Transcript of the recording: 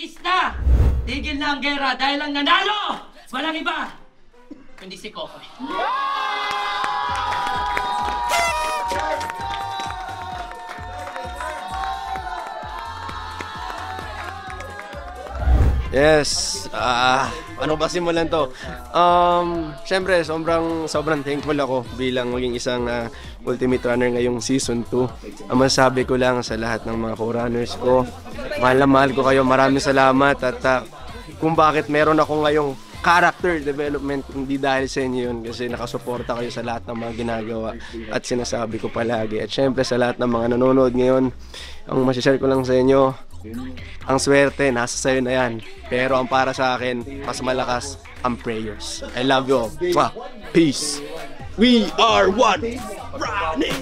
Peace na! Tigil na ang gera dahil ang nanalo! Walang iba! Kundi si Kokoy. Yes, ano ba simulan to? Siyempre, sobrang thankful ako bilang maging isang Ultimate Runner ngayong Season 2. Ang masasabi ko lang sa lahat ng mga co-runners ko, mahal na mahal ko kayo, maraming salamat at kung bakit meron ako ngayong character development, hindi dahil sa inyo yun kasi nakasuporta kayo sa lahat ng mga ginagawa at sinasabi ko palagi. At syempre sa lahat ng mga nanonood ngayon, ang masishare ko lang sa inyo, ang swerte, nasa sayo na yan. Pero ang para sa akin, mas malakas ang prayers. I love you all. Peace. We are one. Running.